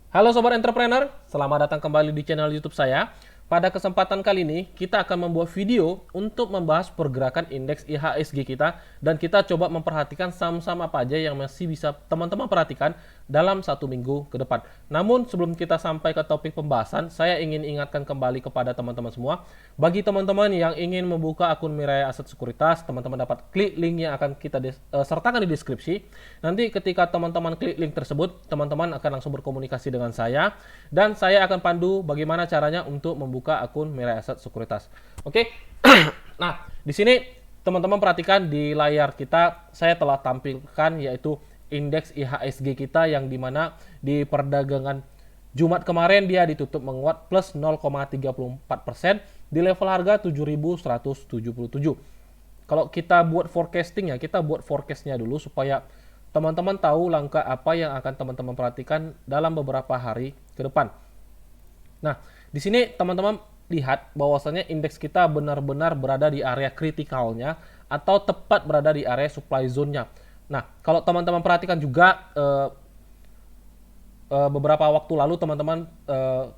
Halo Sobat Entrepreneur, selamat datang kembali di channel YouTube saya. Pada kesempatan kali ini, kita akan membuat video untuk membahas pergerakan indeks IHSG kita dan kita coba memperhatikan saham-saham apa aja yang masih bisa teman-teman perhatikan dalam satu minggu ke depan. Namun sebelum kita sampai ke topik pembahasan, saya ingin ingatkan kembali kepada teman-teman semua, bagi teman-teman yang ingin membuka akun Mirai Aset Sekuritas, teman-teman dapat klik link yang akan kita sertakan di deskripsi. Nanti ketika teman-teman klik link tersebut, teman-teman akan langsung berkomunikasi dengan saya dan saya akan pandu bagaimana caranya untuk membuka akun Mirai Aset Sekuritas. Oke. Nah, di sini teman-teman perhatikan di layar kita saya telah tampilkan yaitu indeks IHSG kita yang dimana di perdagangan Jumat kemarin dia ditutup menguat plus 0,34% di level harga 7.177. Kalau kita buat forecasting ya, kita buat forecastnya dulu supaya teman-teman tahu langkah apa yang akan teman-teman perhatikan dalam beberapa hari ke depan. Nah, di sini teman-teman lihat bahwasanya indeks kita benar-benar berada di area kritikalnya atau tepat berada di area supply zone-nya. Nah, kalau teman-teman perhatikan juga beberapa waktu lalu teman-teman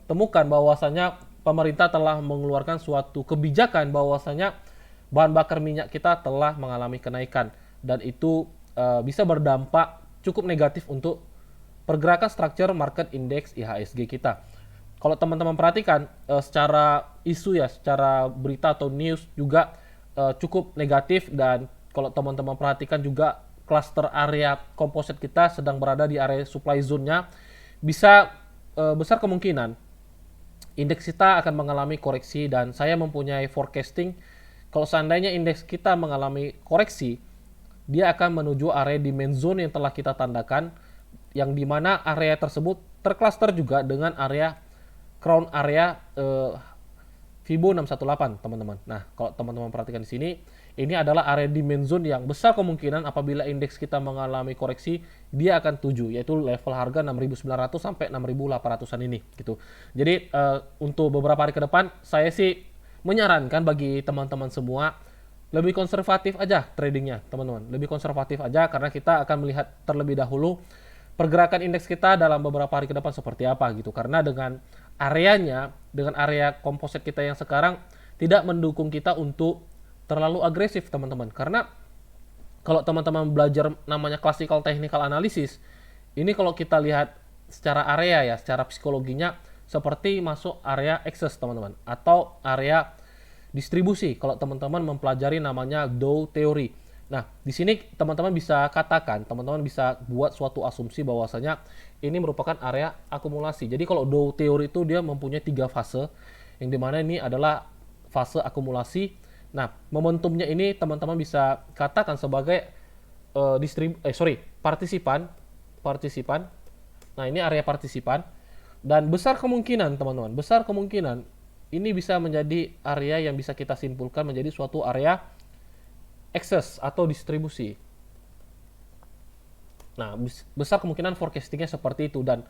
temukan bahwasanya pemerintah telah mengeluarkan suatu kebijakan bahwasanya bahan bakar minyak kita telah mengalami kenaikan dan itu bisa berdampak cukup negatif untuk pergerakan structure market index IHSG kita. Kalau teman-teman perhatikan secara isu ya, secara berita atau news juga cukup negatif dan kalau teman-teman perhatikan juga cluster area komposit kita sedang berada di area supply zone-nya, bisa besar kemungkinan indeks kita akan mengalami koreksi dan saya mempunyai forecasting kalau seandainya indeks kita mengalami koreksi, dia akan menuju area demand zone yang telah kita tandakan yang dimana area tersebut tercluster juga dengan area crown area Fibo 618 teman-teman. Nah, kalau teman-teman perhatikan di sini, ini adalah area demand zone yang besar kemungkinan apabila indeks kita mengalami koreksi, dia akan tuju, yaitu level harga 6.900 sampai 6.800-an ini gitu. Jadi untuk beberapa hari ke depan, saya sih menyarankan bagi teman-teman semua lebih konservatif aja tradingnya, teman-teman. Lebih konservatif aja karena kita akan melihat terlebih dahulu pergerakan indeks kita dalam beberapa hari ke depan seperti apa gitu. Karena dengan areanya, dengan area komposit kita yang sekarang tidak mendukung kita untuk terlalu agresif, teman-teman. Karena kalau teman-teman belajar namanya classical technical analysis, ini kalau kita lihat secara area ya, secara psikologinya seperti masuk area excess, teman-teman, atau area distribusi kalau teman-teman mempelajari namanya Dow Theory. Nah, di sini teman-teman bisa katakan, teman-teman bisa buat suatu asumsi bahwasanya ini merupakan area akumulasi. Jadi kalau Dow Theory itu dia mempunyai 3 fase, yang dimana ini adalah fase akumulasi. Nah, momentumnya ini teman-teman bisa katakan sebagai partisipan, partisipan. Nah, ini area partisipan dan besar kemungkinan teman-teman, besar kemungkinan ini bisa menjadi area yang bisa kita simpulkan menjadi suatu area excess atau distribusi. Nah, besar kemungkinan forecastingnya seperti itu dan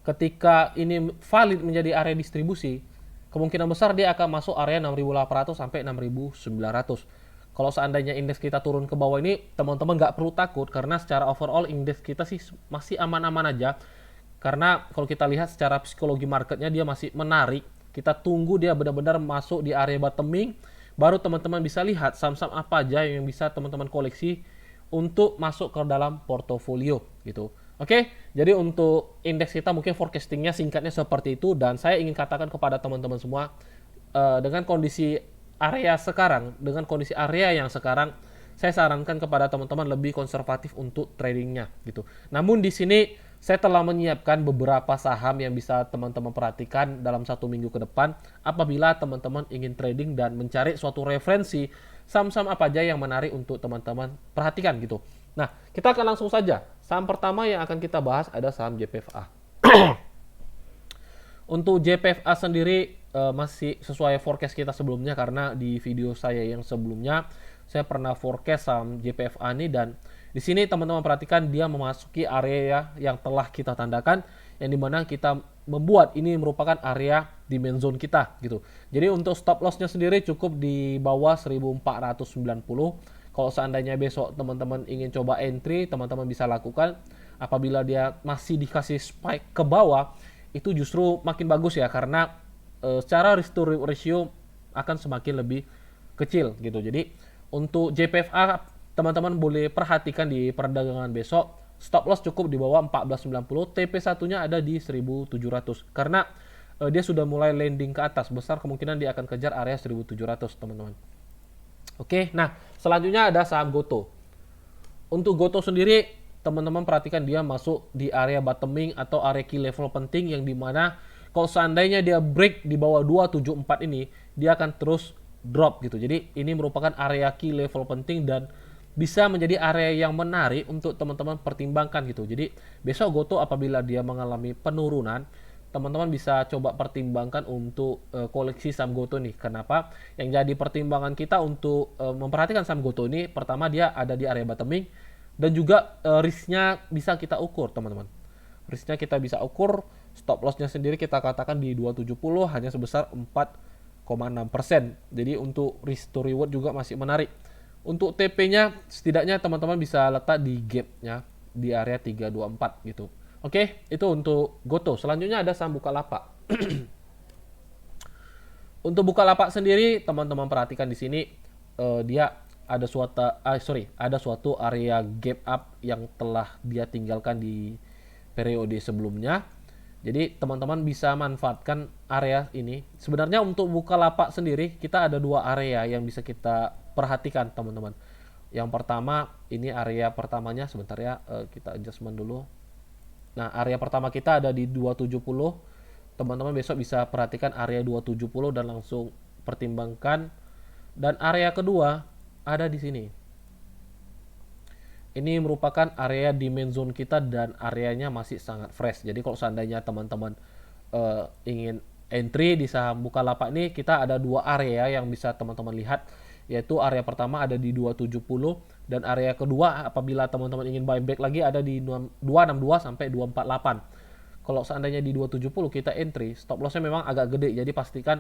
ketika ini valid menjadi area distribusi, kemungkinan besar dia akan masuk area 6.800 sampai 6.900. Kalau seandainya indeks kita turun ke bawah ini, teman-teman nggak perlu takut karena secara overall indeks kita sih masih aman-aman aja. Karena kalau kita lihat secara psikologi marketnya dia masih menarik. Kita tunggu dia benar-benar masuk di area bottoming, baru teman-teman bisa lihat saham-saham apa aja yang bisa teman-teman koleksi untuk masuk ke dalam portofolio gitu. Oke, jadi untuk indeks kita mungkin forecastingnya singkatnya seperti itu dan saya ingin katakan kepada teman-teman semua dengan kondisi area sekarang, dengan kondisi area yang sekarang, saya sarankan kepada teman-teman lebih konservatif untuk tradingnya gitu. Namun di sini saya telah menyiapkan beberapa saham yang bisa teman-teman perhatikan dalam satu minggu ke depan apabila teman-teman ingin trading dan mencari suatu referensi saham-saham apa aja yang menarik untuk teman-teman perhatikan gitu. Nah, kita akan langsung saja. Saham pertama yang akan kita bahas ada saham JPFA. Untuk JPFA sendiri masih sesuai forecast kita sebelumnya karena di video saya yang sebelumnya saya pernah forecast saham JPFA ini dan di sini teman-teman perhatikan dia memasuki area yang telah kita tandakan yang dimana kita membuat ini merupakan area demand zone kita gitu. Jadi untuk stop lossnya sendiri cukup di bawah 1490. Kalau seandainya besok teman-teman ingin coba entry, teman-teman bisa lakukan. Apabila dia masih dikasih spike ke bawah, itu justru makin bagus ya, karena secara risk to reward ratio akan semakin lebih kecil gitu. Jadi untuk JPFA teman-teman boleh perhatikan di perdagangan besok, stop loss cukup di bawah 1490, TP1-nya ada di 1700 karena dia sudah mulai landing ke atas, besar kemungkinan dia akan kejar area 1700 teman-teman. Oke, nah selanjutnya ada saham Goto. Untuk Goto sendiri, teman-teman perhatikan dia masuk di area bottoming atau area key level penting, yang dimana kalau seandainya dia break di bawah 274 ini, dia akan terus drop gitu. Jadi ini merupakan area key level penting dan bisa menjadi area yang menarik untuk teman-teman pertimbangkan gitu. Jadi besok Goto apabila dia mengalami penurunan, teman-teman bisa coba pertimbangkan untuk koleksi saham Goto nih. Kenapa? Yang jadi pertimbangan kita untuk memperhatikan saham Goto ini, pertama dia ada di area bottoming dan juga risknya bisa kita ukur teman-teman. Risknya kita bisa ukur, stop lossnya sendiri kita katakan di 270 hanya sebesar 4,6%. Jadi untuk risk to reward juga masih menarik. Untuk TP-nya setidaknya teman-teman bisa letak di gap-nya di area 324 gitu. Oke, itu untuk Goto. Selanjutnya ada saham Bukalapak. Untuk Bukalapak sendiri, teman-teman perhatikan di sini dia ada suatu area gap up yang telah dia tinggalkan di periode sebelumnya. Jadi teman-teman bisa manfaatkan area ini. Sebenarnya untuk Bukalapak sendiri kita ada dua area yang bisa kita perhatikan teman-teman. Yang pertama, ini area pertamanya, sebentar ya, kita adjustment dulu. Nah, area pertama kita ada di 270. Teman-teman besok bisa perhatikan area 270 dan langsung pertimbangkan. Dan area kedua ada di sini. Ini merupakan area demand zone kita dan areanya masih sangat fresh. Jadi kalau seandainya teman-teman ingin entry di saham Bukalapak ini, kita ada dua area yang bisa teman-teman lihat, yaitu area pertama ada di 270 dan area kedua apabila teman-teman ingin buyback lagi ada di 262 sampai 248. Kalau seandainya di 270 kita entry, stop lossnya memang agak gede, jadi pastikan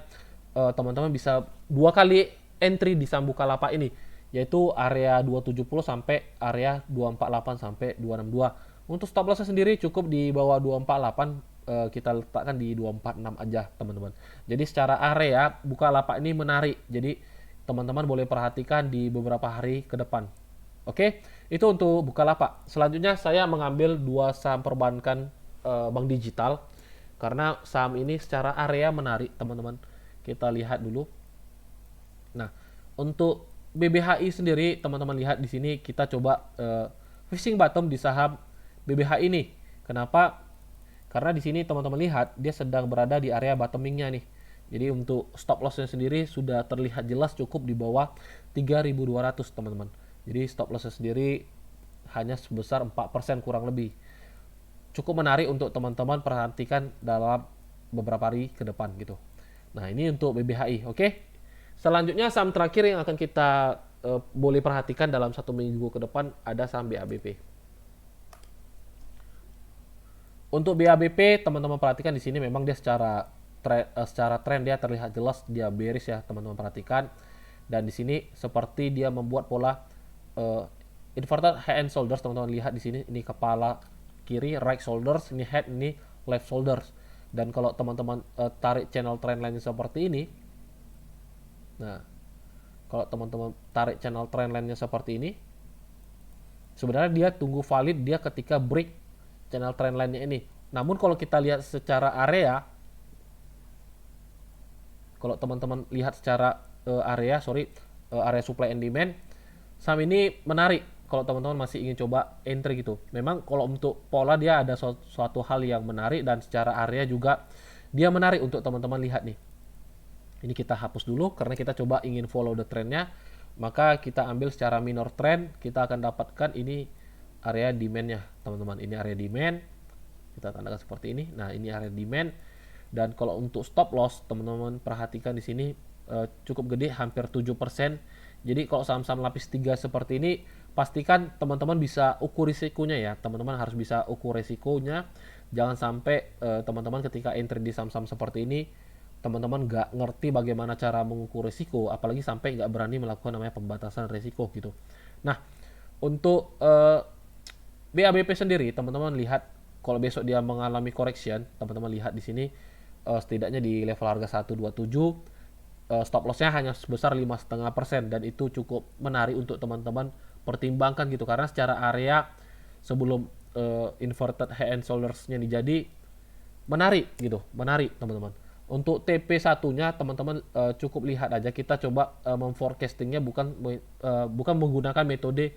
teman-teman bisa dua kali entry di saham Bukalapak ini, yaitu area 270 sampai area 248 sampai 262. Untuk stop lossnya sendiri cukup di bawah 248, kita letakkan di 246 aja teman-teman. Jadi secara area Bukalapak ini menarik, jadi teman-teman boleh perhatikan di beberapa hari ke depan. Oke, itu untuk Bukalapak. Selanjutnya saya mengambil dua saham perbankan bank digital karena saham ini secara area menarik teman-teman. Kita lihat dulu. Nah, untuk BBHI sendiri teman-teman lihat di sini, kita coba fishing bottom di saham BBHI ini. Kenapa? Karena di sini teman-teman lihat dia sedang berada di area bottomingnya nih. Jadi untuk stop lossnya sendiri sudah terlihat jelas cukup di bawah 3.200 teman-teman. Jadi stop lossnya sendiri hanya sebesar 4% kurang lebih. Cukup menarik untuk teman-teman perhatikan dalam beberapa hari ke depan gitu. Nah ini untuk BBHI, oke. Selanjutnya saham terakhir yang akan kita boleh perhatikan dalam 1 minggu ke depan ada saham BABP. Untuk BABP teman-teman perhatikan di sini memang dia secara tren dia terlihat jelas dia bearish ya teman-teman perhatikan, dan di sini seperti dia membuat pola inverted head and shoulders. Teman-teman lihat di sini, ini kepala kiri right shoulders, ini head, ini left shoulders. Dan kalau teman-teman tarik channel trendline seperti ini, nah kalau teman-teman tarik channel trendline-nya seperti ini, sebenarnya dia tunggu valid dia ketika break channel trendline-nya ini. Namun kalau kita lihat secara area, kalau teman-teman lihat secara area supply and demand, saham ini menarik kalau teman-teman masih ingin coba entry gitu. Memang kalau untuk pola dia ada suatu hal yang menarik, dan secara area juga dia menarik untuk teman-teman lihat nih. Ini kita hapus dulu karena kita coba ingin follow the trendnya. Maka kita ambil secara minor trend, kita akan dapatkan ini area demand-nya teman-teman. Ini area demand, kita tandakan seperti ini. Nah ini area demand. Dan kalau untuk stop loss, teman-teman perhatikan di sini cukup gede, hampir 7%. Jadi kalau saham-saham lapis 3 seperti ini, pastikan teman-teman bisa ukur risikonya ya. Teman-teman harus bisa ukur risikonya. Jangan sampai teman-teman ketika entry di saham-saham seperti ini, teman-teman nggak ngerti bagaimana cara mengukur risiko, apalagi sampai nggak berani melakukan namanya pembatasan risiko gitu. Nah, untuk BABP sendiri, teman-teman lihat kalau besok dia mengalami correction, teman-teman lihat di sini setidaknya di level harga 127 stop lossnya hanya sebesar 5,5% dan itu cukup menarik untuk teman-teman pertimbangkan gitu, karena secara area sebelum inverted head and shoulders-nya ini jadi menarik gitu, menarik teman-teman. Untuk TP1 nya teman-teman cukup lihat aja, kita coba memforecastingnya bukan menggunakan metode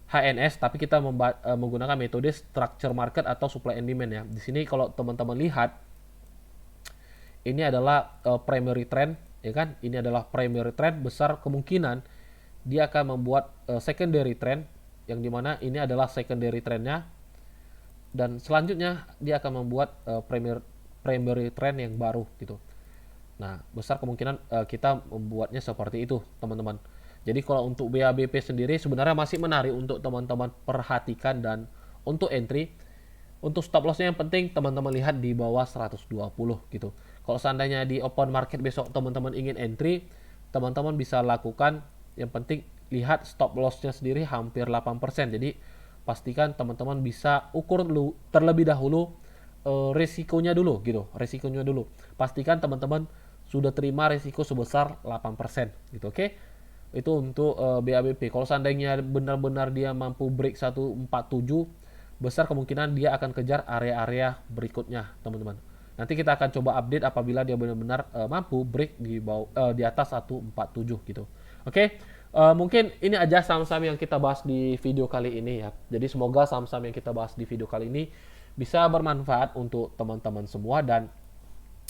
HNS, tapi kita menggunakan metode structure market atau supply and demand ya. Di sini kalau teman-teman lihat, ini adalah primary trend, ya kan? Ini adalah primary trend, besar kemungkinan dia akan membuat secondary trend, yang dimana ini adalah secondary trendnya, dan selanjutnya dia akan membuat primary trend yang baru gitu. Nah, besar kemungkinan kita membuatnya seperti itu, teman-teman. Jadi kalau untuk BABP sendiri sebenarnya masih menarik untuk teman-teman perhatikan, dan untuk entry, untuk stop lossnya yang penting teman-teman lihat di bawah 120 gitu. Kalau seandainya di open market besok teman-teman ingin entry, teman-teman bisa lakukan, yang penting lihat stop lossnya sendiri hampir 8%. Jadi pastikan teman-teman bisa ukur dulu terlebih dahulu resikonya dulu gitu. Resikonya dulu. Pastikan teman-teman sudah terima resiko sebesar 8% gitu, oke? Itu untuk BABP. Kalau seandainya benar-benar dia mampu break 147, besar kemungkinan dia akan kejar area-area berikutnya, teman-teman. Nanti kita akan coba update apabila dia benar-benar mampu break di atas 147 gitu. Oke, mungkin ini aja saham-saham yang kita bahas di video kali ini ya. Jadi semoga saham-saham yang kita bahas di video kali ini bisa bermanfaat untuk teman-teman semua, dan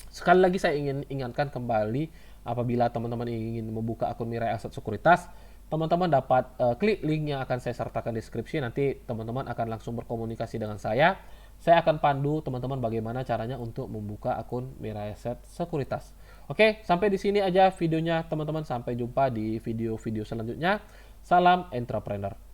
sekali lagi saya ingin ingatkan kembali, apabila teman-teman ingin membuka akun Mirai Aset Sekuritas, teman-teman dapat klik link yang akan saya sertakan di deskripsi. Nanti teman-teman akan langsung berkomunikasi dengan saya. Saya akan pandu teman-teman bagaimana caranya untuk membuka akun Mirai Aset Sekuritas. Oke, sampai di sini aja videonya teman-teman. Sampai jumpa di video-video selanjutnya. Salam entrepreneur.